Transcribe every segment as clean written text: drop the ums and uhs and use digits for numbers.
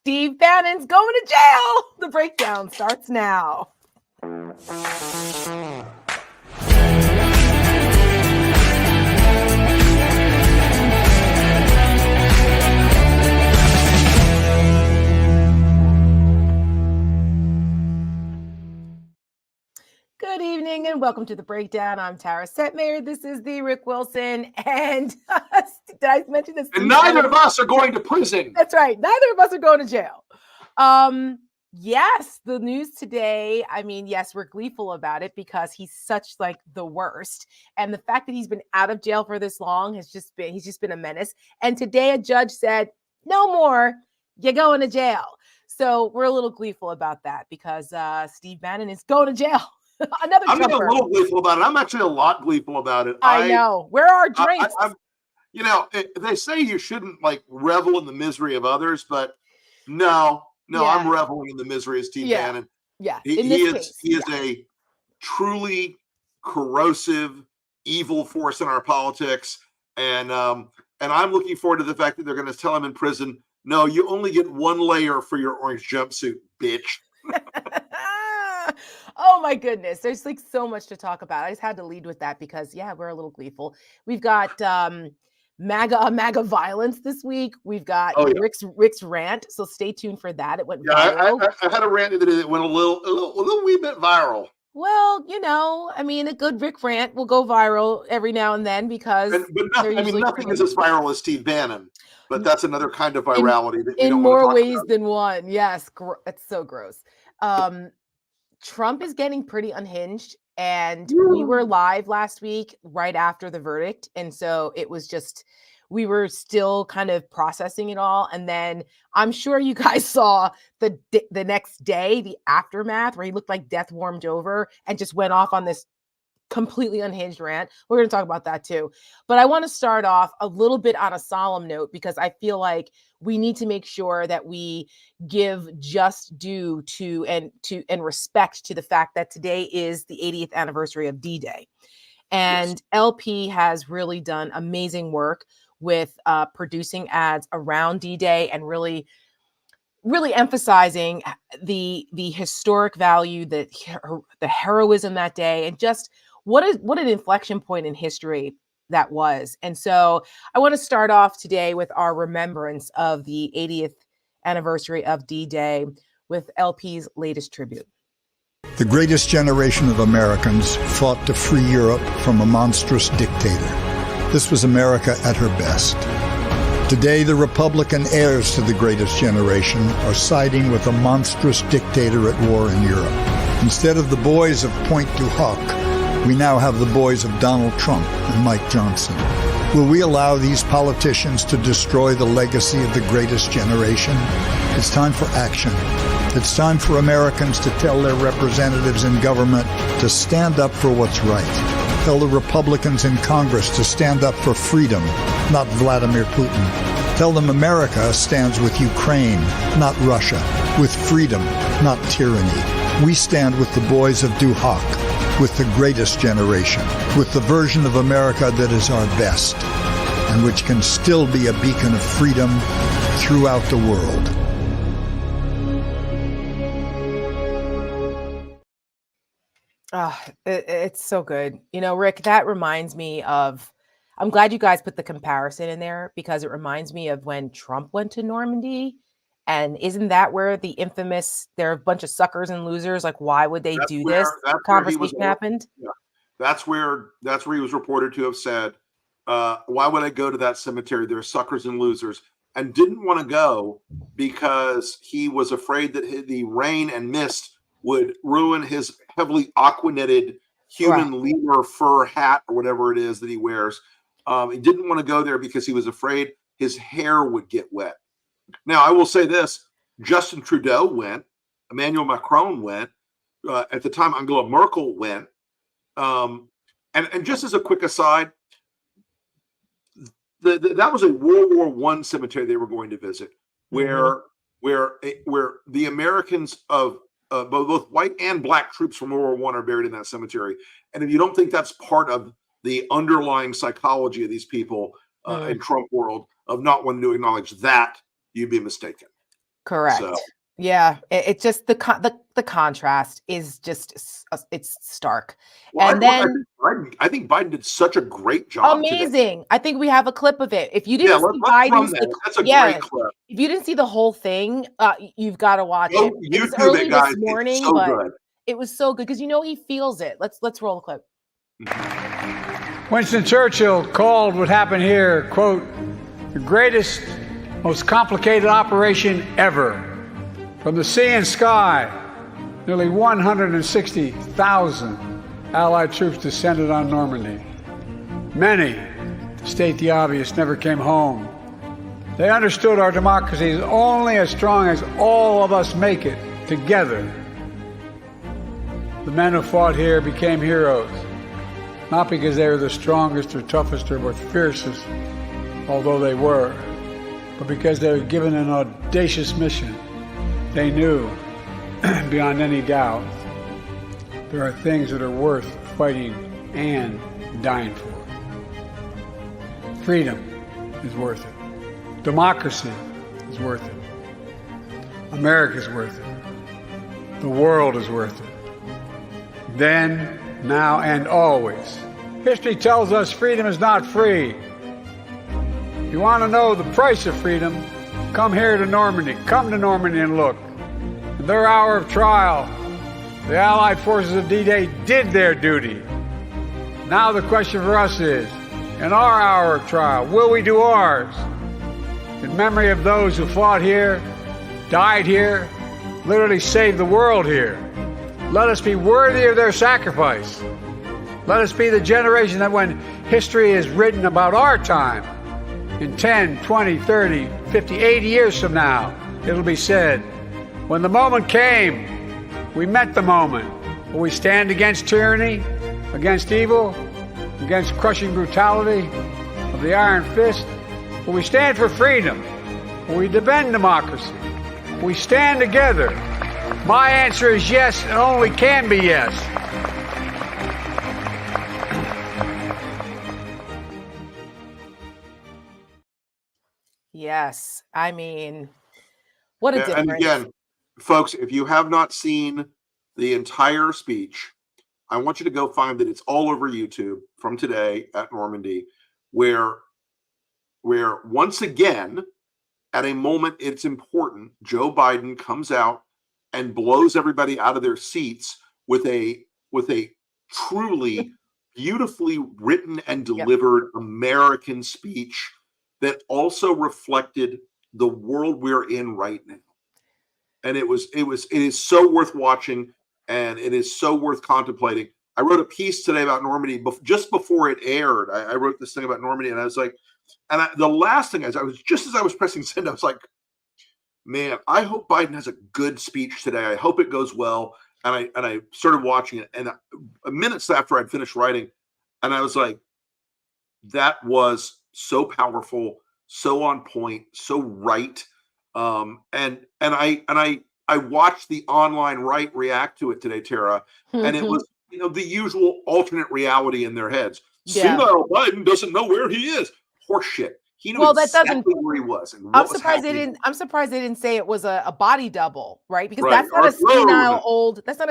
Steve Bannon's going to jail. The breakdown starts now. Good evening and welcome to the breakdown. I'm Tara Setmayer. This is the Rick Wilson, and did I mention this? And neither of us are going to prison. That's right. Neither of us are going to jail. Yes, the news today. I mean, yes, we're gleeful about it because he's such like the worst, and the fact that he's been out of jail for this long he's just been a menace. And today, a judge said, "No more. You're going to jail." So we're a little gleeful about that because Steve Bannon is going to jail. I'm not a little gleeful about it. I'm actually a lot gleeful about it. I know. Where are our drinks? They say you shouldn't like revel in the misery of others, but no, yeah. I'm reveling in the misery of Steve Bannon. Yeah, he is a truly corrosive, evil force in our politics, and I'm looking forward to the fact that they're going to tell him in prison, "No, you only get one layer for your orange jumpsuit, bitch." Oh my goodness. There's like so much to talk about. I just had to lead with that because we're a little gleeful. We've got Maga violence this week. We've got Rick's rant. So stay tuned for that. It went viral. I had a rant that went a little wee bit viral. Well, a good Rick rant will go viral every now and then because nothing is as viral as Steve Bannon, but that's another kind of virality in more ways than one. Yes, it's so gross. Trump is getting pretty unhinged, and we were live last week right after the verdict, and so it was just we were still kind of processing it all. And then I'm sure you guys saw the next day, the aftermath, where he looked like death warmed over and just went off on this completely unhinged rant. We're going to talk about that too. But I want to start off a little bit on a solemn note because I feel like we need to make sure that we give just due to and respect to the fact that today is the 80th anniversary of D-Day. And LP has really done amazing work with producing ads around D-Day and really emphasizing the historic value, the heroism that day, and just what an inflection point in history that was. And so I want to start off today with our remembrance of the 80th anniversary of D-Day with LP's latest tribute. The greatest generation of Americans fought to free Europe from a monstrous dictator. This was America at her best. Today, the Republican heirs to the greatest generation are siding with a monstrous dictator at war in Europe. Instead of the boys of Point du Hoc, we now have the boys of Donald Trump and Mike Johnson. Will we allow these politicians to destroy the legacy of the greatest generation? It's time for action. It's time for Americans to tell their representatives in government to stand up for what's right. Tell the Republicans in Congress to stand up for freedom, not Vladimir Putin. Tell them America stands with Ukraine, not Russia, with freedom, not tyranny. We stand with the boys of Du Hoc, with the greatest generation, with the version of America that is our best, and which can still be a beacon of freedom throughout the world. It's so good. Rick, that reminds me of, I'm glad you guys put the comparison in there because it reminds me of when Trump went to Normandy. And isn't that where the infamous, they're a bunch of suckers and losers, like why would they do this? Conversation happened. Yeah. That's where he was reported to have said, why would I go to that cemetery? They're suckers and losers. And didn't want to go because he was afraid that the rain and mist would ruin his heavily aqua-knitted human lemur fur hat or whatever it is that he wears. He didn't want to go there because he was afraid his hair would get wet. Now, I will say this. Justin Trudeau went. Emmanuel Macron went. At the time, Angela Merkel went. And just as a quick aside, that was a World War I cemetery they were going to visit, where the Americans of both white and black troops from World War I are buried in that cemetery. And if you don't think that's part of the underlying psychology of these people in Trump world of not wanting to acknowledge that, you'd be mistaken. Correct. So Yeah, it just the contrast is just it's stark. well, And then I think Biden did such a great job today. amazing. I think we have a clip of it. If you Yeah, didn't see let's run Biden's that. That's a yeah, great clip. if you didn't see the whole thing, you've got to watch Go it. It was YouTube early it, guys. this It's morning, so but good. it was so good because he feels it. Let's roll the clip. Winston Churchill called what happened here, quote, the greatest, most complicated operation ever. From the sea and sky, nearly 160,000 Allied troops descended on Normandy. Many, to state the obvious, never came home. They understood our democracy is only as strong as all of us make it together. The men who fought here became heroes, not because they were the strongest or toughest or fiercest, although they were, but because they were given an audacious mission. They knew, beyond any doubt, there are things that are worth fighting and dying for. Freedom is worth it. Democracy is worth it. America is worth it. The world is worth it. Then, now, and always. History tells us freedom is not free. You want to know the price of freedom? Come here to Normandy. Come to Normandy and look. In their hour of trial, the Allied forces of D-Day did their duty. Now the question for us is, in our hour of trial, will we do ours? In memory of those who fought here, died here, literally saved the world here. Let us be worthy of their sacrifice. Let us be the generation that when history is written about our time, in 10, 20, 30, 50, 80 years from now, it'll be said, when the moment came, we met the moment. Will we stand against tyranny, against evil, against crushing brutality of the iron fist? Will we stand for freedom? Will we defend democracy? Will we stand together? My answer is yes, and only can be yes. Yes. I mean, what a difference. And again, folks, if you have not seen the entire speech, I want you to go find it. It's all over YouTube from today at Normandy, where once again, at a moment it's important, Joe Biden comes out and blows everybody out of their seats with a truly beautifully written and delivered American speech that also reflected the world we're in right now. And it is so worth watching, and it is so worth contemplating. I wrote a piece today about Normandy just before it aired. I wrote this thing about Normandy, and I was like, the last thing as I was pressing send, I was like, man, I hope Biden has a good speech today. I hope it goes well. And I started watching it, and minutes after I'd finished writing, and I was like, that was so powerful, so on point, so right. And I watched the online right react to it today, Tara, and it was the usual alternate reality in their heads. Yeah. Senile Biden doesn't know where he is. Horseshit. He knew exactly where he was. And I'm surprised they didn't say it was a body double, right? Because that's not a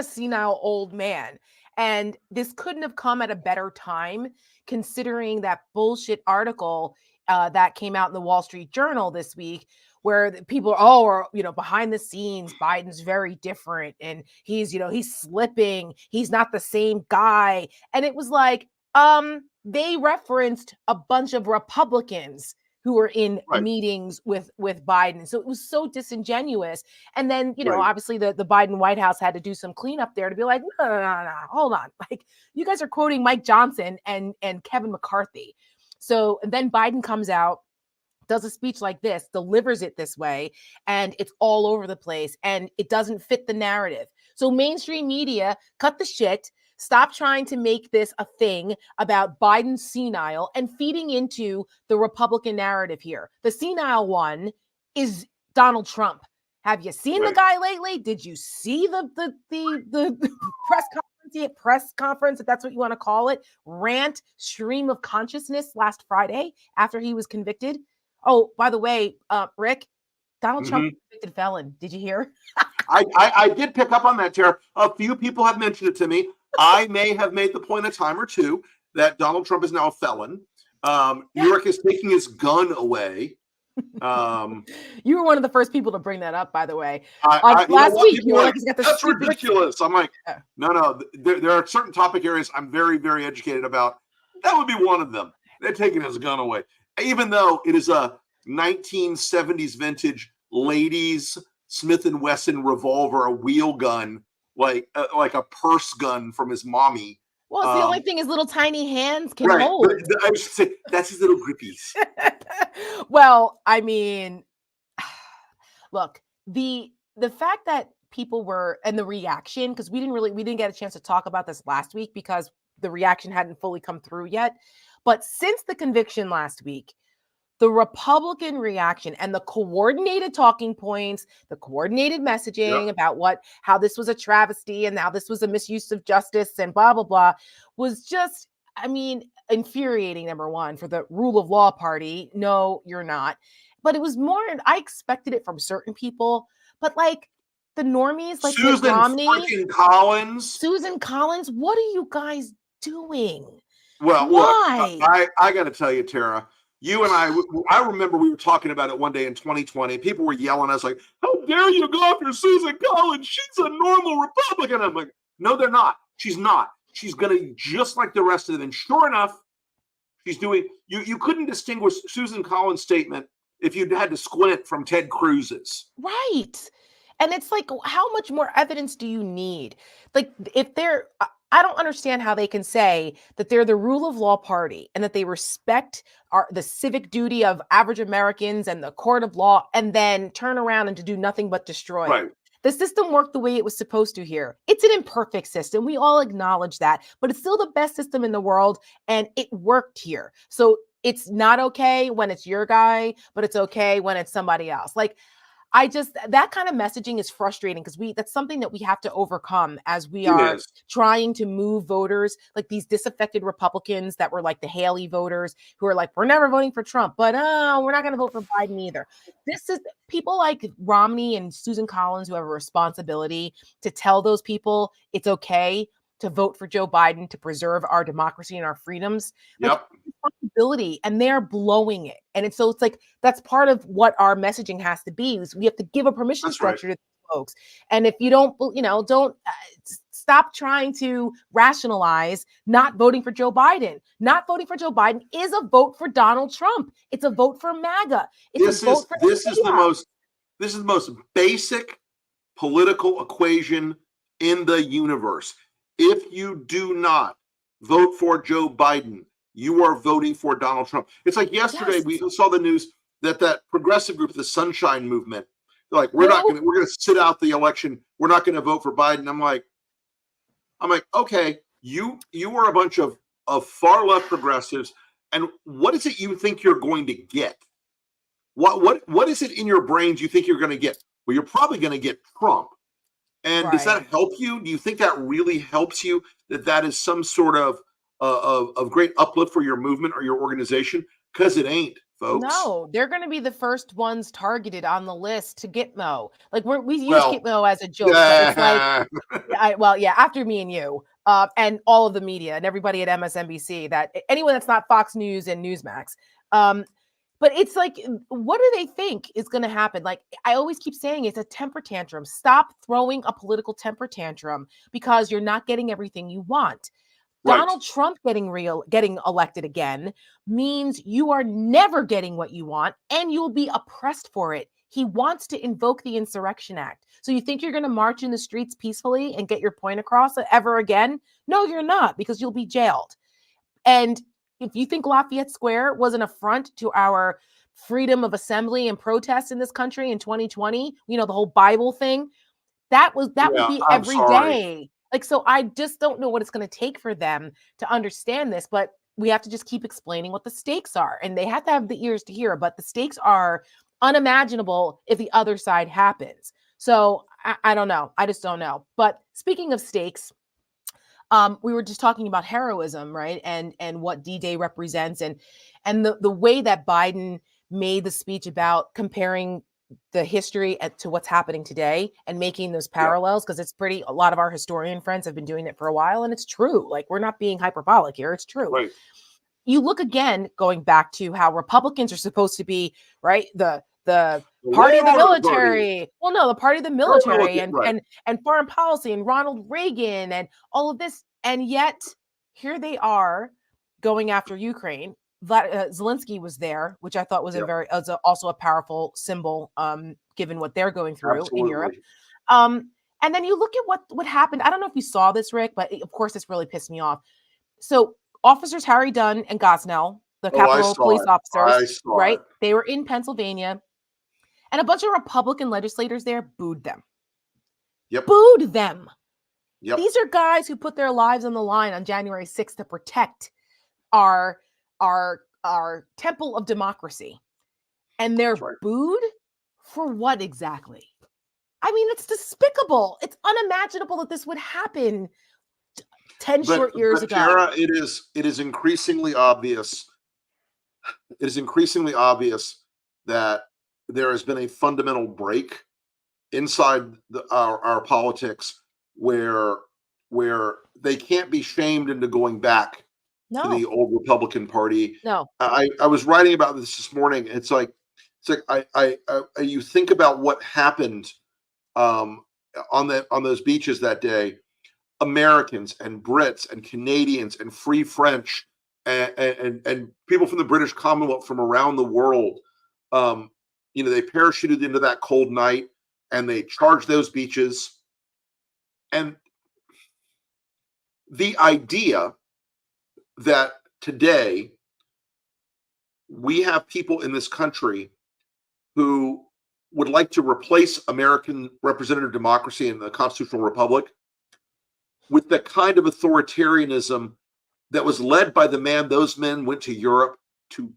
senile old man. And this couldn't have come at a better time, considering that bullshit article that came out in the Wall Street Journal this week, where people are behind the scenes, Biden's very different, and he's slipping, he's not the same guy. And it was like, they referenced a bunch of Republicans who were in meetings with Biden. So it was so disingenuous. And then, obviously the Biden White House had to do some cleanup there to be like, no, hold on. Like, you guys are quoting Mike Johnson and Kevin McCarthy. So, and then Biden comes out, does a speech like this, delivers it this way, and it's all over the place, and it doesn't fit the narrative. So mainstream media, cut the shit. Stop trying to make this a thing about Biden senile and feeding into the Republican narrative here. The senile one is Donald Trump. Have you seen the guy lately? Did you see the press conference, if that's what you want to call it, rant, stream of consciousness last Friday after he was convicted? Oh, by the way, Rick, Donald Trump Mhm. is a convicted felon. Did you hear? I did pick up on that, Tara. A few people have mentioned it to me. I may have made the point a time or two that Donald Trump is now a felon. New York is taking his gun away. You were one of the first people to bring that up, by the way. You know Last what? week, People you are were like, like, he's got this that's stupid. ridiculous. I'm like, Yeah. no. There are certain topic areas I'm very, very educated about. That would be one of them. They're taking his gun away. Even though it is a 1970s vintage ladies Smith & Wesson revolver, a wheel gun, like a purse gun from his mommy. Well, it's the only thing his little tiny hands can Right. hold. But I was just saying, that's his little grippies. Well, I mean, look, the fact that people were, and the reaction, because we didn't get a chance to talk about this last week because the reaction hadn't fully come through yet. But since the conviction last week, the Republican reaction and the coordinated talking points, the coordinated messaging about how this was a travesty and how this was a misuse of justice and blah, blah, blah, was just, I mean, infuriating, number one, for the rule of law party. No, you're not. But it was more, I expected it from certain people, but like the normies, like Mitt Susan Romney, freaking Collins. Susan Collins, what are you guys doing? Well, why? Look, I got to tell you, Tara, you and I remember we were talking about it one day in 2020. People were yelling at us like, how dare you go after Susan Collins? She's a normal Republican. I'm like, no, they're not. She's not. She's going to just like the rest of them. And sure enough, she's doing, you couldn't distinguish Susan Collins' statement if you'd had to squint from Ted Cruz's. Right. And it's like, how much more evidence do you need? Like, if they're, I don't understand how they can say that they're the rule of law party and that they respect the civic duty of average Americans and the court of law, and then turn around and to do nothing but destroy Right. it. The system worked the way it was supposed to here. It's an imperfect system. We all acknowledge that, but it's still the best system in the world, and it worked here. So it's not okay when it's your guy, but it's okay when it's somebody else. Like, that kind of messaging is frustrating because that's something that we have to overcome as we are trying to move voters, like these disaffected Republicans that were like the Haley voters who are like, we're never voting for Trump, but we're not going to vote for Biden either. This is people like Romney and Susan Collins who have a responsibility to tell those people it's okay to vote for Joe Biden to preserve our democracy and our freedoms. Yep. Responsibility, and they're blowing it. And it's like that's part of what our messaging has to be. Is we have to give a permission structure to these folks. And if you don't, don't stop trying to rationalize not voting for Joe Biden. Not voting for Joe Biden is a vote for Donald Trump. It's a vote for Maga. This is the most basic political equation in the universe. If you do not vote for Joe Biden, you are voting for Donald Trump. It's like yesterday we saw the news that progressive group, the Sunshine Movement, they're like, we're going to sit out the election. We're not going to vote for Biden. I'm like, okay, you are a bunch of far left progressives, and what is it you think you're going to get? What is it in your brains you think you're going to get? Well, you're probably going to get Trump. And does that help you? Do you think that really helps you? That is some sort of great uplift for your movement or your organization? Because it ain't, folks. No, they're going to be the first ones targeted on the list to Gitmo. Like we use Gitmo as a joke, but it's like, after me and you, and all of the media and everybody at MSNBC, that anyone that's not Fox News and Newsmax. But it's like, what do they think is going to happen? Like, I always keep saying it's a temper tantrum. Stop throwing a political temper tantrum because you're not getting everything you want. Right. Donald Trump getting elected again means you are never getting what you want, and you'll be oppressed for it. He wants to invoke the Insurrection Act. So you think you're going to march in the streets peacefully and get your point across ever again? No, you're not, because you'll be jailed. And if you think Lafayette Square was an affront to our freedom of assembly and protest in this country in 2020, the whole Bible thing, that would be every day. Like, so I just don't know what it's going to take for them to understand this, but we have to just keep explaining what the stakes are, and they have to have the ears to hear, but the stakes are unimaginable if the other side happens. So I don't know. I just don't know. But speaking of stakes, we were just talking about heroism, right? And what D-Day represents, and the way that Biden made the speech about comparing the history to what's happening today and making those parallels, because it's a lot of our historian friends have been doing it for a while, and it's true. Like, we're not being hyperbolic here. It's true. Right. You look again, going back to how Republicans are supposed to be, right? The party of the military. Well, no, the party of the military and foreign policy and Ronald Reagan and all of this. And yet here they are going after Ukraine. Zelensky was there, which I thought was also a powerful symbol, given what they're going through in Europe. And then you look at what happened. I don't know if you saw this, Rick, but of course this really pissed me off. So officers Harry Dunn and Gosnell, the Capitol police officers, right? They were in Pennsylvania, and a bunch of Republican legislators there booed them. Yep. Booed them. Yep. These are guys who put their lives on the line on January 6th to protect our temple of democracy. And they're booed for what exactly? I mean, it's despicable. It's unimaginable that this would happen 10 short years ago. Tara, it is increasingly obvious. It is increasingly obvious that there has been a fundamental break inside our politics where they can't be shamed into going back to the old Republican Party. No. I was writing about this morning. It's like you think about what happened on those beaches that day. Americans and Brits and Canadians and Free French and people from the British Commonwealth from around the world, they parachuted into that cold night and they charged those beaches. And the idea that today we have people in this country who would like to replace American representative democracy and the constitutional republic with the kind of authoritarianism that was led by the man those men went to Europe to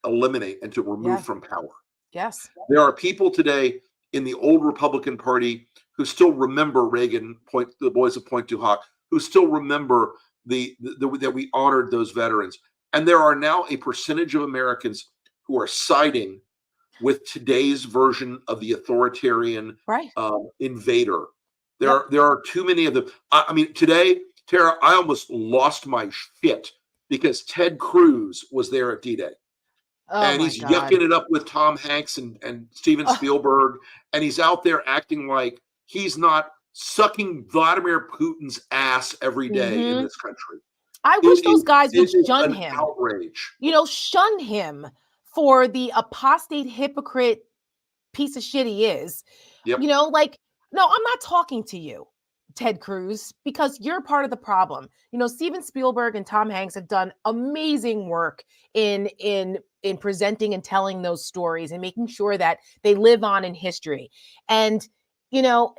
eliminate and to remove from power. Yes. There are people today in the old Republican Party who still remember Reagan, the boys of Pointe du Hoc, who still remember that we honored those veterans. And there are now a percentage of Americans who are siding with today's version of the authoritarian invader. There are too many of them. I mean, today, Tara, I almost lost my shit because Ted Cruz was there at D-Day. And he's yucking it up with Tom Hanks and Steven Spielberg. And he's out there acting like he's not sucking Vladimir Putin's ass every day in this country. I wish those guys would shun him. Outrage. Shun him for the apostate hypocrite piece of shit he is. Yep. No, I'm not talking to you, Ted Cruz, because you're part of the problem. Steven Spielberg and Tom Hanks have done amazing work in presenting and telling those stories and making sure that they live on in history. And,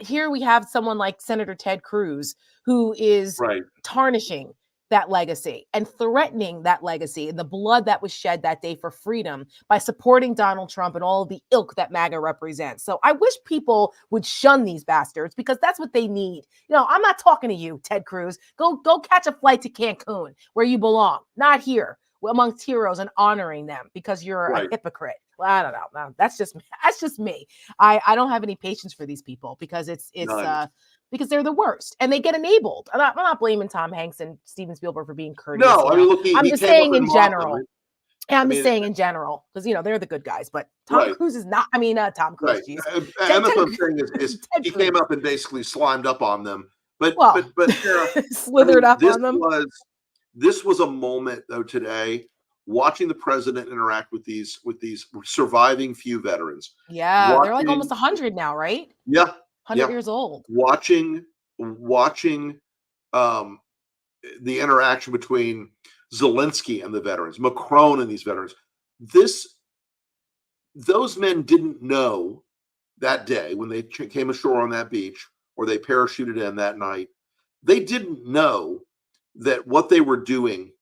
here we have someone like Senator Ted Cruz, who is tarnishing that legacy and threatening that legacy and the blood that was shed that day for freedom by supporting Donald Trump and all of the ilk that MAGA represents. So I wish people would shun these bastards because that's what they need. I'm not talking to you, Ted Cruz. Go catch a flight to Cancun where you belong, not here amongst heroes and honoring them because you're a hypocrite. Well, I don't know. No, that's just me. I don't have any patience for these people because it's because they're the worst and they get enabled. I'm not blaming Tom Hanks and Steven Spielberg for being courteous. No, I mean, look, I'm just saying in general. I'm just saying in general because they're the good guys, but Tom Cruise is not. I mean, Tom Cruise. And that's what I'm saying is he came up and basically slimed up on them. But Sarah, slithered up on them. This was a moment though today. Watching the president interact with these surviving few veterans. Yeah, they're like almost 100 now, right? Yeah. 100 years old. Watching the interaction between Zelensky and the veterans, Macron and these veterans. Those men didn't know that day when they came ashore on that beach or they parachuted in that night. They didn't know that what they were doing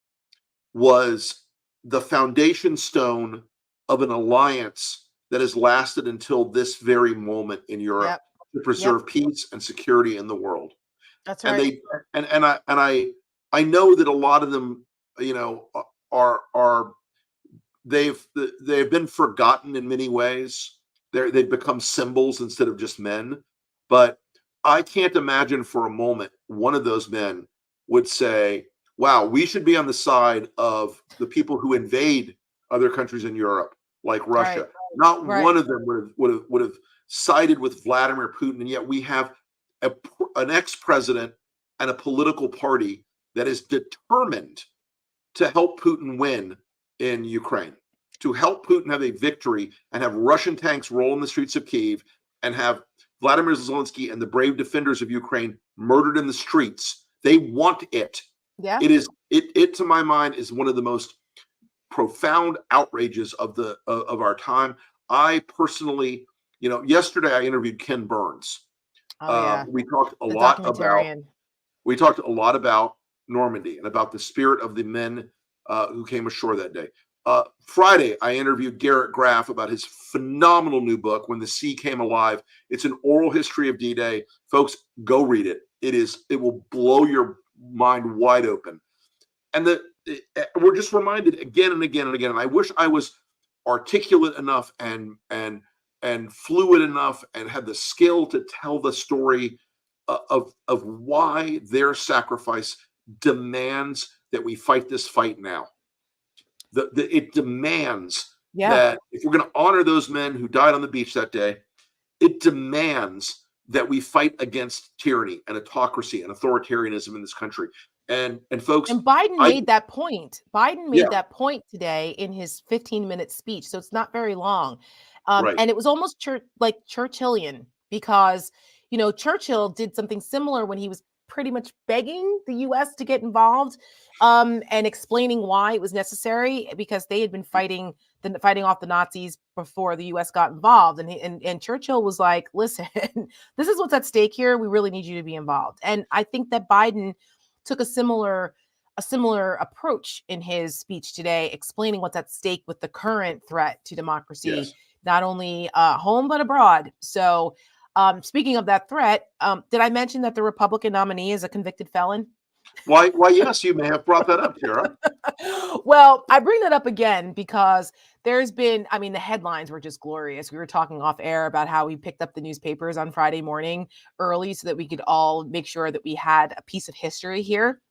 was the foundation stone of an alliance that has lasted until this very moment in Europe to preserve peace and security in the world. That's right. And I know that a lot of them, they've been forgotten in many ways, they've become symbols instead of just men. But I can't imagine for a moment one of those men would say, wow, we should be on the side of the people who invade other countries in Europe, like Russia. Right. Not Right. one of them would have sided with Vladimir Putin, and yet we have an ex-president and a political party that is determined to help Putin win in Ukraine, to help Putin have a victory and have Russian tanks roll in the streets of Kyiv and have Vladimir Zelensky and the brave defenders of Ukraine murdered in the streets. They want it. Yeah. It to my mind is one of the most profound outrages of our time. I personally, yesterday I interviewed Ken Burns. Oh yeah. We talked a The lot documentarian. about Normandy and about the spirit of the men who came ashore that day. Friday, I interviewed Garrett Graff about his phenomenal new book, When the Sea Came Alive. It's an oral history of D-Day. Folks, go read it. It will blow your mind wide open. And we're just reminded again and again and again. And I wish I was articulate enough and fluid enough and had the skill to tell the story of why their sacrifice demands that we fight this fight now. It demands that if we're going to honor those men who died on the beach that day, it demands that we fight against tyranny and autocracy and authoritarianism in this country. And folks, and Biden made that point. Biden made Yeah. that point today in his 15-minute speech, so it's not very long. Right. And it was almost like Churchillian, because Churchill did something similar when he was pretty much begging the U.S. to get involved, and explaining why it was necessary, because they had been fighting off the Nazis before the U.S. got involved. And Churchill was like, listen, this is what's at stake here. We really need you to be involved. And I think that Biden took a similar approach in his speech today, explaining what's at stake with the current threat to democracy, Yes. not only home but abroad. So speaking of that threat, did I mention that the Republican nominee is a convicted felon? Why, yes, you may have brought that up, Tara. Well, I bring that up again because there's been, the headlines were just glorious. We were talking off air about how we picked up the newspapers on Friday morning early so that we could all make sure that we had a piece of history here.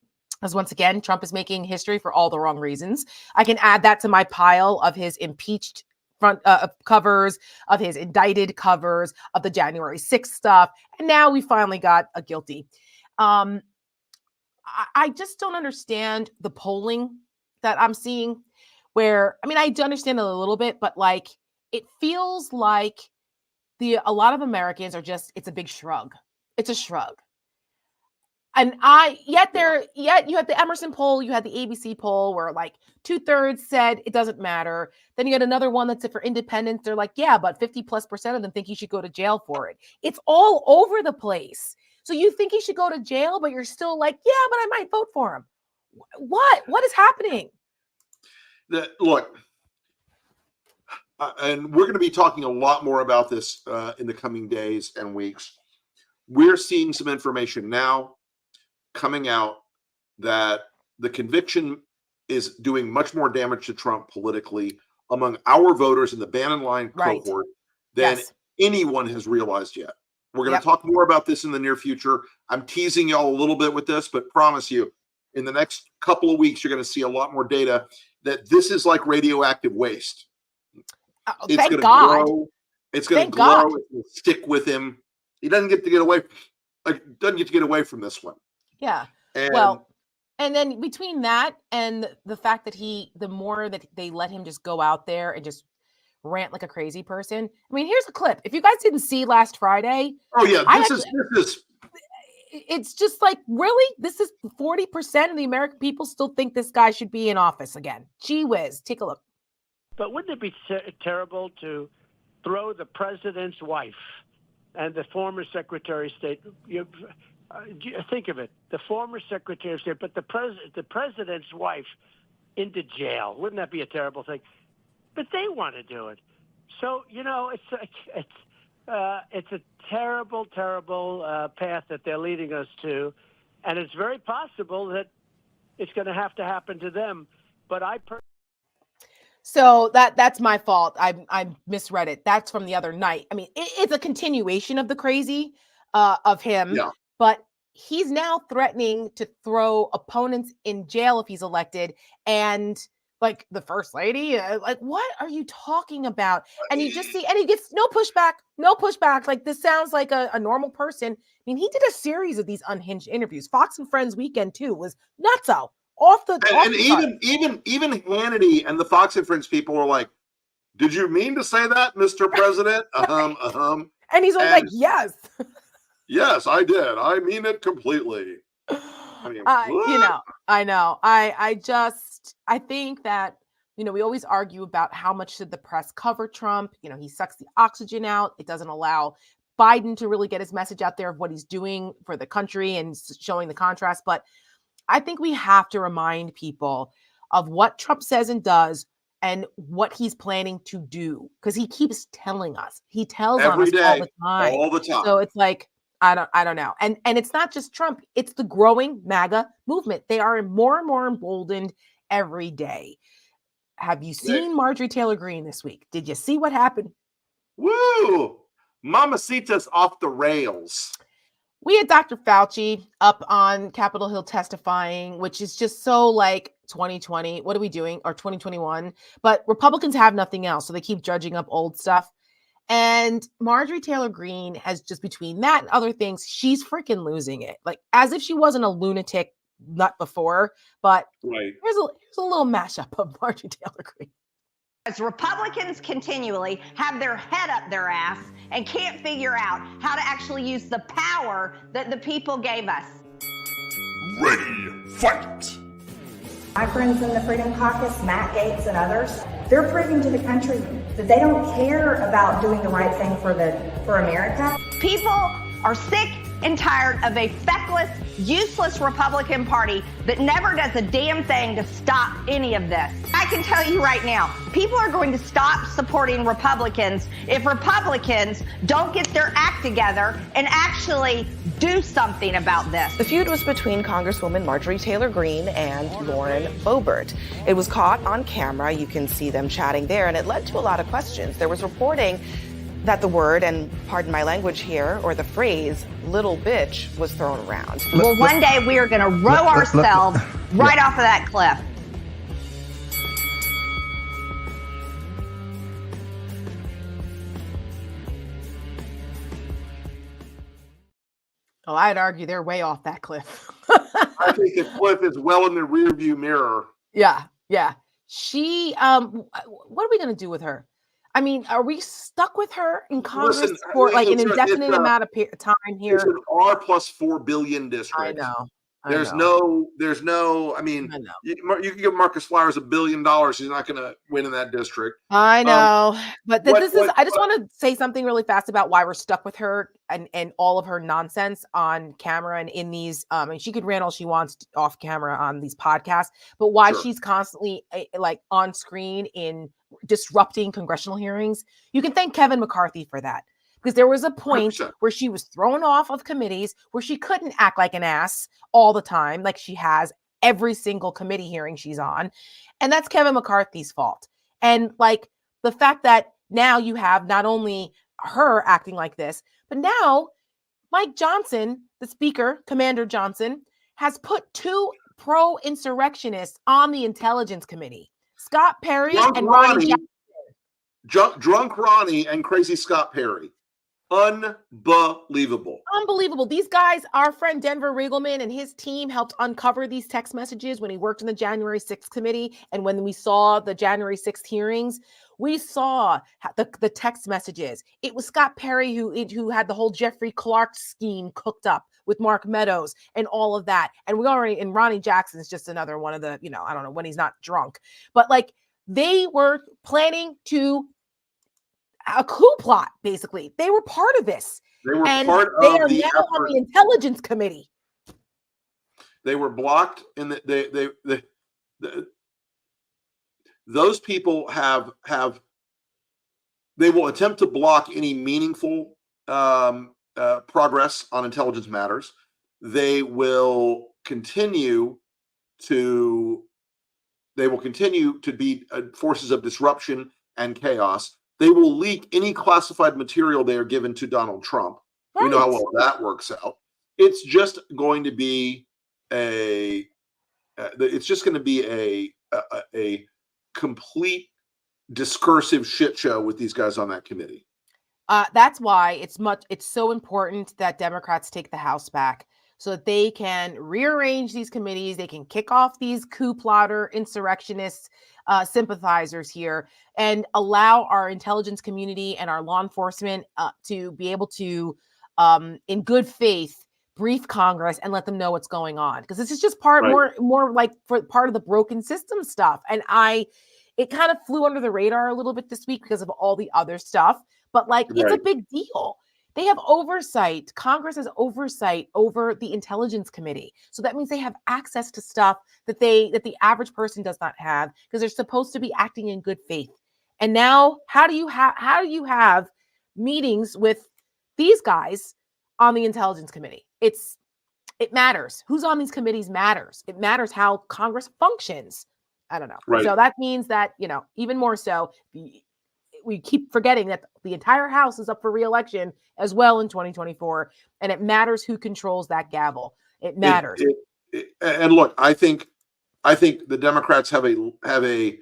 Because once again, Trump is making history for all the wrong reasons. I can add that to my pile of his impeached front covers, of his indicted covers, of the January 6th stuff. And now we finally got a guilty. I just don't understand the polling that I'm seeing, where, I do understand it a little bit, but like, it feels like a lot of Americans are just, it's a big shrug. It's a shrug. And yet you had the Emerson poll, you had the ABC poll where like 2/3 said it doesn't matter. Then you had another one that said for independence, they're like, yeah, but 50+% of them think he should go to jail for it. It's all over the place. So you think he should go to jail, but you're still like, yeah, but I might vote for him. What is happening? Look, and we're going to be talking a lot more about this in the coming days and weeks. We're seeing some information now coming out that the conviction is doing much more damage to Trump politically among our voters in the Bannon line cohort than anyone has realized yet. We're going to talk more about this in the near future. I'm teasing y'all a little bit with this, but promise you, in the next couple of weeks, you're going to see a lot more data that this is like radioactive waste. It's going to grow. It's going to grow. It's going to stick with him. He doesn't get to get away. Doesn't get to get away from this one. Yeah. And then between that and the fact that the more that they let him just go out there and just rant like a crazy person. Here's a clip. If you guys didn't see last Friday. Oh yeah, this is. It's just like, really? This is 40% of the American people still think this guy should be in office again. Gee whiz. Take a look. But wouldn't it be terrible to throw the president's wife and the former Secretary of State? Think of it, the former Secretary of State, but the president's wife into jail. Wouldn't that be a terrible thing? But they want to do it. So, it's a terrible, terrible path that they're leading us to. And it's very possible that it's going to happen to them. But So that's my fault. I misread it. That's from the other night. I mean, it's a continuation of the crazy of him, Yeah. but he's now threatening to throw opponents in jail if he's elected. And like the first lady, like what are you talking about? And you just see, and he gets no pushback, no pushback. Like this sounds like a normal person. I mean, he did a series of these unhinged interviews. Fox and Friends weekend too was nutso. Off the Even Hannity and the Fox and Friends people were like, "Did you mean to say that, Mr. President?" And he's like, yes. Yes, I did. I mean it completely. I mean, what? I know. I think that, we always argue about how much should the press cover Trump. He sucks the oxygen out. It doesn't allow Biden to really get his message out there of what he's doing for the country and showing the contrast. But I think we have to remind people of what Trump says and does and what he's planning to do, because he keeps telling us. He tells on Every us day, all the time. So it's like, I don't know. And it's not just Trump, it's the growing MAGA movement. They are more and more emboldened every day. Have you seen Marjorie Taylor Greene this week? Did you see what happened? Woo! Mamacita's off the rails. We had Dr. Fauci up on Capitol Hill testifying, which is just so like 2020. What are we doing? Or 2021? But Republicans have nothing else, so they keep judging up old stuff. And Marjorie Taylor Greene has just, between that and other things, she's freaking losing it. Like as if she wasn't a lunatic nut before. But here's a little mashup of Marjorie Taylor Greene. As Republicans continually have their head up their ass and can't figure out how to actually use the power that the people gave us. Ready, fight! My friends in the Freedom Caucus, Matt Gaetz and others, they're proving to the country that they don't care about doing the right thing for America. People are sick and tired of a feckless, useless Republican Party that never does a damn thing to stop any of this. I can tell you right now, people are going to stop supporting Republicans if Republicans don't get their act together and actually do something about this. The feud was between Congresswoman Marjorie Taylor Greene and Lauren Boebert. It was caught on camera. You can see them chatting there, and it led to a lot of questions. There was reporting that the word, and pardon my language here, or the phrase, little bitch, was thrown around. Well, one day we are going to row ourselves right off of that cliff. Oh, I'd argue they're way off that cliff. I think the cliff is well in the rearview mirror. Yeah. She, what are we going to do with her? I mean, are we stuck with her in Congress for like an indefinite amount of time here? It's an R+4 billion district. I know. There's no. I mean, you can give Marcus Flowers $1 billion. He's not going to win in that district. I know, but this is. I just want to say something really fast about why we're stuck with her and all of her nonsense on camera and in these. And she could rant all she wants off camera on these podcasts, but why she's constantly like on screen in disrupting congressional hearings. You can thank Kevin McCarthy for that. Because there was a point 100%. Where she was thrown off of committees, where she couldn't act like an ass all the time, like she has every single committee hearing she's on. And that's Kevin McCarthy's fault. And like the fact that now you have not only her acting like this, but now Mike Johnson, the speaker, Commander Johnson, has put 2 pro-insurrectionists on the Intelligence Committee, Scott Perry and Ronnie Jackson. Drunk Ronnie and crazy Scott Perry. Unbelievable. These guys, our friend Denver Riegelman and his team helped uncover these text messages when he worked in the January 6th committee. And when we saw the January 6th hearings, we saw the text messages. It was Scott Perry who had the whole Jeffrey Clark scheme cooked up with Mark Meadows and all of that. And Ronnie Jackson is just another one of the, I don't know when he's not drunk, but like they were planning to a coup plot, basically. They were part of this. They were and part they of are the now effort. on the Intelligence Committee. They were blocked in those people have they will attempt to block any meaningful progress on intelligence matters. They will continue to They will continue to be forces of disruption and chaos. They will leak any classified material they are given to Donald Trump. Right. We know how well that works out. It's just going to be a complete discursive shit show with these guys on that committee. That's why it's so important that Democrats take the House back so that they can rearrange these committees. They can kick off these coup plotter, insurrectionists, sympathizers here, and allow our intelligence community and our law enforcement to be able to, in good faith, brief Congress and let them know what's going on. Because this is just more like for part of the broken system stuff. And it kind of flew under the radar a little bit this week because of all the other stuff. But it's a big deal. They have oversight. Congress has oversight over the Intelligence Committee. So that means they have access to stuff that the average person does not have because they're supposed to be acting in good faith. And now how do you have meetings with these guys on the Intelligence Committee? It matters. Who's on these committees matters. It matters how Congress functions. I don't know. Right. So that means that, even more so, we keep forgetting that the entire House is up for re-election as well in 2024, and it matters who controls that gavel. It matters. And look, I think the Democrats have a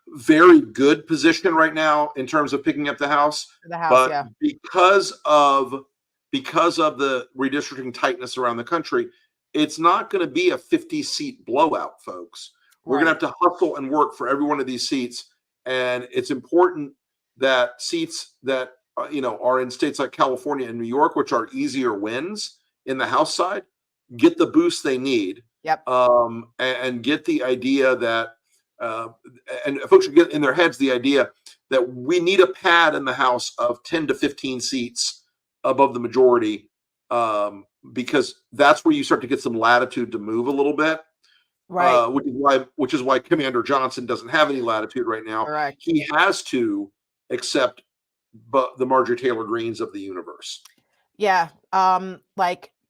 very good position right now in terms of picking up the House. But because of the redistricting tightness around the country, it's not going to be a 50-seat blowout, folks. We're going to have to hustle and work for every one of these seats. And it's important that seats that are in states like California and New York, which are easier wins in the House side, get the boost they need. Yep. And get the idea that and folks should get in their heads the idea that we need a pad in the House of 10 to 15 seats above the majority, because that's where you start to get some latitude to move a little bit. Right. Which is why Commander Johnson doesn't have any latitude right now. Correct. He has to accept the Marjorie Taylor Greens of the universe. Yeah.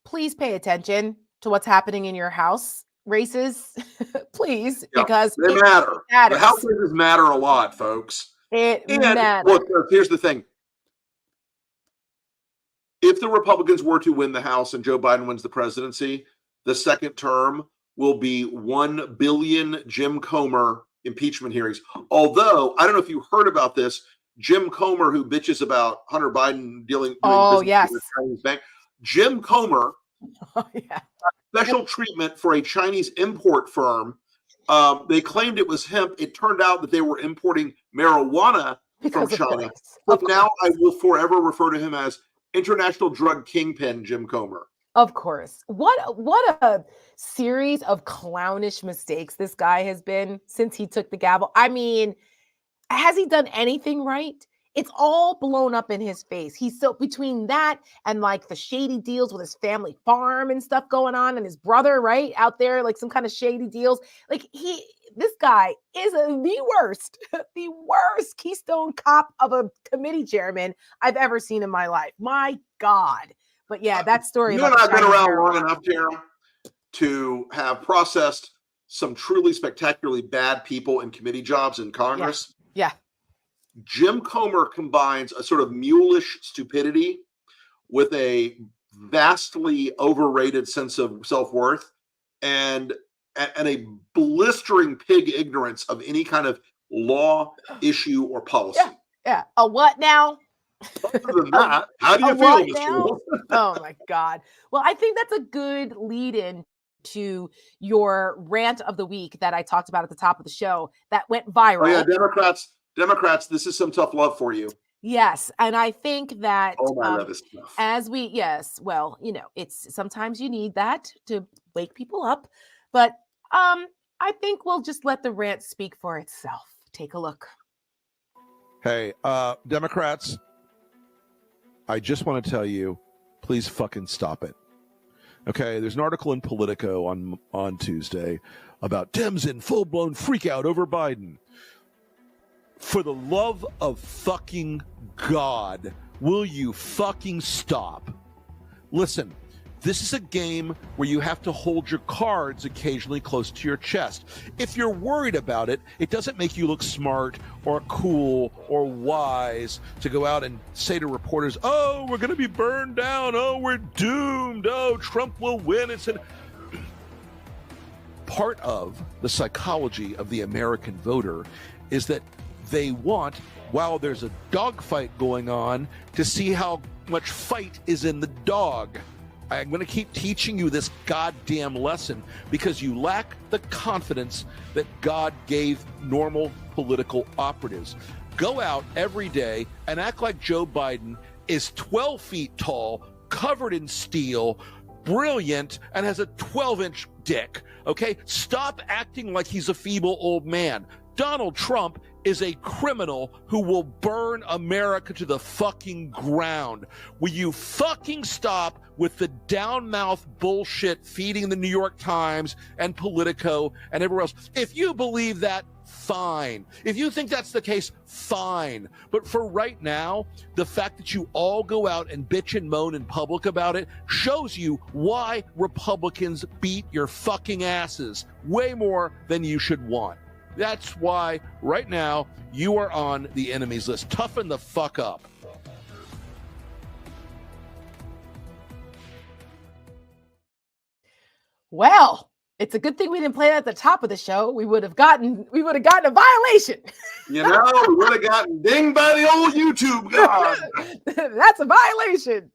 Please pay attention to what's happening in your House races, please, because they matter. The House races matter a lot, folks. It matters. Look, here's the thing. If the Republicans were to win the House and Joe Biden wins the presidency, the second term will be 1 billion Jim Comer impeachment hearings. Although, I don't know if you heard about this, Jim Comer, who bitches about Hunter Biden doing business with a Chinese bank. Jim Comer, special treatment for a Chinese import firm. They claimed it was hemp. It turned out that they were importing marijuana from China. But now I will forever refer to him as international drug kingpin Jim Comer. Of course. What a series of clownish mistakes this guy has been since he took the gavel. I mean, has he done anything right? It's all blown up in his face. He's so between that and the shady deals with his family farm and stuff going on, and his brother, right, out there, some kind of shady deals. This guy is the worst Keystone Cop of a committee chairman I've ever seen in my life. My God. But yeah, that story. You and I have been around long enough, Jeremy, to have processed some truly spectacularly bad people in committee jobs in Congress. Yeah. Jim Comer combines a sort of mulish stupidity with a vastly overrated sense of self-worth and a blistering pig ignorance of any kind of law, issue, or policy. Yeah. A what now? Other than that, how do you feel, Mr. Oh my God. Well, I think that's a good lead-in to your rant of the week that I talked about at the top of the show that went viral. Oh yeah, Democrats, this is some tough love for you. Yes, and I think that love is tough. it's sometimes you need that to wake people up, but I think we'll just let the rant speak for itself. Take a look. Hey, Democrats, I just want to tell you, please fucking stop it. Okay, there's an article in Politico on Tuesday about Dems in full-blown freak out over Biden. For the love of fucking God, will you fucking stop? Listen, This is a game where you have to hold your cards occasionally close to your chest. If you're worried about it, it doesn't make you look smart or cool or wise to go out and say to reporters, oh, we're going to be burned down. Oh, we're doomed. Oh, Trump will win. It's part of the psychology of the American voter is that they want, while there's a dogfight going on, to see how much fight is in the dog. I'm going to keep teaching you this goddamn lesson because you lack the confidence that God gave normal political operatives. Go out every day and act like Joe Biden is 12 feet tall, covered in steel, brilliant, and has a 12-inch dick, okay? Stop acting like he's a feeble old man. Donald Trump is a criminal who will burn America to the fucking ground. Will you fucking stop with the down-mouth bullshit feeding the New York Times and Politico and everywhere else? If you believe that, fine. If you think that's the case, fine. But for right now, the fact that you all go out and bitch and moan in public about it shows you why Republicans beat your fucking asses way more than you should want. That's why right now you are on the enemy's list. Toughen the fuck up. Well, it's a good thing we didn't play that at the top of the show. We would have gotten a violation. You know, we would have gotten dinged by the old YouTube god. That's a violation.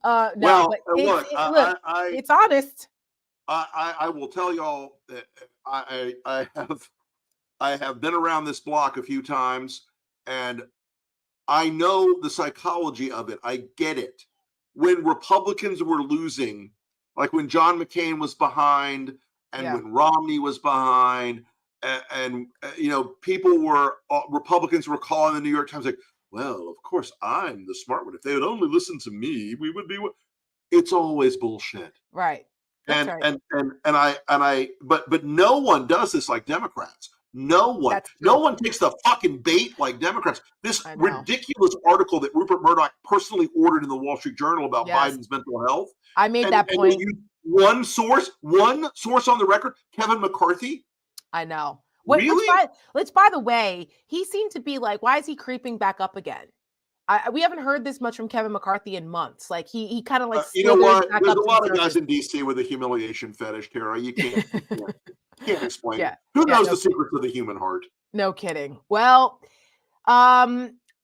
No, well, but look, it's honest. I will tell y'all that I have been around this block a few times, and I know the psychology of it. I get it. When Republicans were losing, like when John McCain was behind, and when Romney was behind, and you know, people were Republicans were calling the New York Times like, "Well, of course I'm the smart one. If they would only listen to me, we would be." It's always bullshit, right? That's right. But no one does this like Democrats. No one takes the fucking bait like Democrats. This ridiculous article that Rupert Murdoch personally ordered in the Wall Street Journal about Biden's mental health. I made that point. One source on the record, Kevin McCarthy. I know. Really? By the way, he seemed to be like, why is he creeping back up again? We haven't heard this much from Kevin McCarthy in months. Like he kind of like, you know what? There's a lot of guys in DC with a humiliation fetish, Tara. You can't explain. Who knows the secrets of the human heart? No kidding. Well,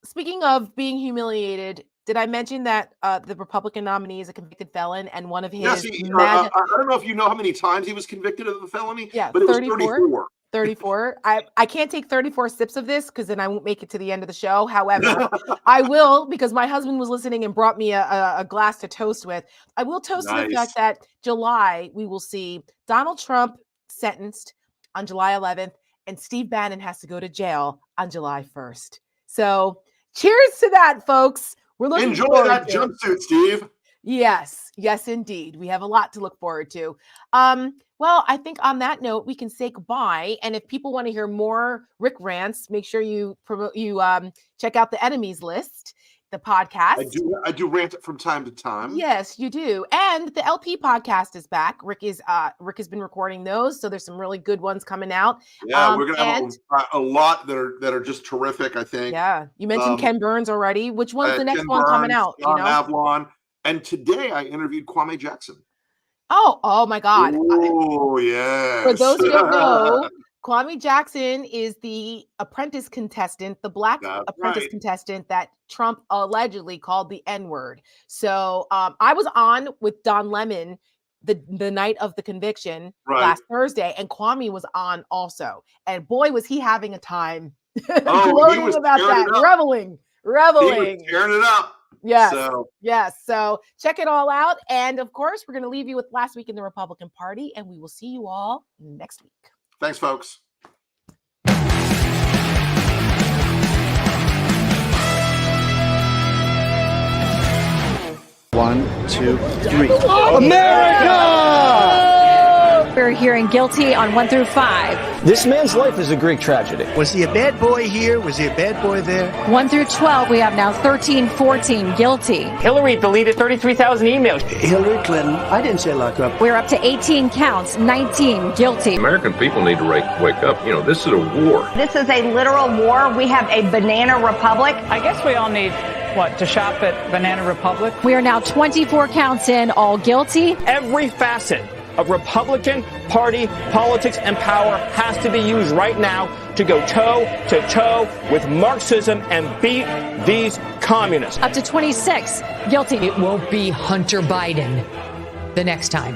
speaking of being humiliated, did I mention that the Republican nominee is a convicted felon, and one of his I don't know if you know how many times he was convicted of the felony. Yeah, but it was 34. 34. I can't take 34 sips of this because then I won't make it to the end of the show. However, I will, because my husband was listening and brought me a glass to toast with. I will toast to the fact that July, we will see Donald Trump sentenced on July 11th, and Steve Bannon has to go to jail on July 1st. So cheers to that, folks. We're looking Enjoy that jumpsuit, Steve. Yes, indeed. We have a lot to look forward to. Well, I think on that note, we can say goodbye. And if people want to hear more Rick rants, make sure you check out the Enemies List, the podcast. I do rant it from time to time. Yes, you do. And the LP podcast is back. Rick has been recording those, so there's some really good ones coming out. Yeah, we're gonna have a lot that are just terrific, I think. Yeah, you mentioned Ken Burns already. Which one's the next one coming out? John Avlon. And today I interviewed Kwame Jackson. Oh my God. Oh, yeah. For those who don't know, Kwame Jackson is the apprentice contestant, the black apprentice contestant that Trump allegedly called the N-word. So I was on with Don Lemon the night of the conviction last Thursday, and Kwame was on also. And boy, was he having a time gloating about that, reveling. He was tearing it up. Yes. So check it all out. And of course, we're going to leave you with Last Week in the Republican Party, and we will see you all next week. Thanks, folks. 1, 2, 3. America! We're hearing guilty on 1 through 5. This man's life is a Greek tragedy. Was he a bad boy here? Was he a bad boy there? 1 through 12, we have now 13, 14 guilty. Hillary deleted 33,000 emails. Hillary Clinton, I didn't say lock up. We're up to 18 counts, 19 guilty. American people need to wake up. You know, this is a war. This is a literal war. We have a banana republic. I guess we all need, to shop at Banana Republic? We are now 24 counts in, all guilty. Every facet of Republican Party politics and power has to be used right now to go toe to toe with Marxism and beat these communists. Up to 26 guilty. It won't be Hunter Biden the next time.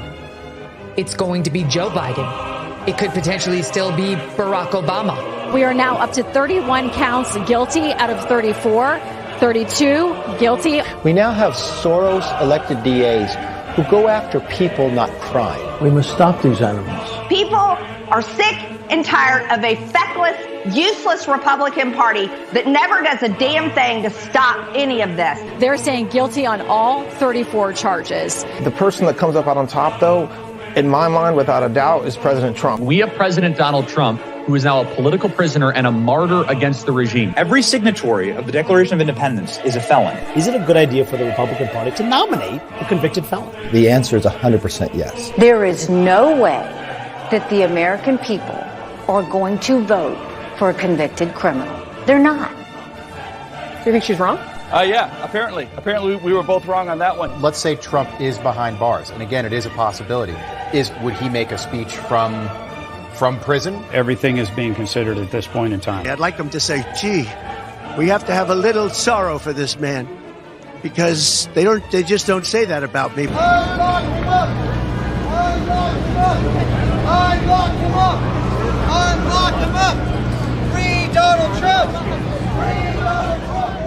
It's going to be Joe Biden. It could potentially still be Barack Obama. We are now up to 31 counts guilty out of 34. 32 guilty. We now have Soros-elected DAs who go after people, not crime. We must stop these animals. People are sick and tired of a feckless, useless Republican Party that never does a damn thing to stop any of this. They're saying guilty on all 34 charges. The person that comes up out on top, though, in my mind, without a doubt, is President Trump. We have President Donald Trump, who is now a political prisoner and a martyr against the regime. Every signatory of the Declaration of Independence is a felon. Is it a good idea for the Republican Party to nominate a convicted felon? The answer is 100% yes. There is no way that the American people are going to vote for a convicted criminal. They're not. Do you think she's wrong? Yeah, apparently. Apparently we were both wrong on that one. Let's say Trump is behind bars, and again, it is a possibility. Would he make a speech from prison? Everything is being considered at this point in time. I'd like them to say, gee, we have to have a little sorrow for this man, because they just don't say that about me. I locked him up! I locked him up! I locked him up! I locked him up! Free Donald Trump! Free Donald Trump!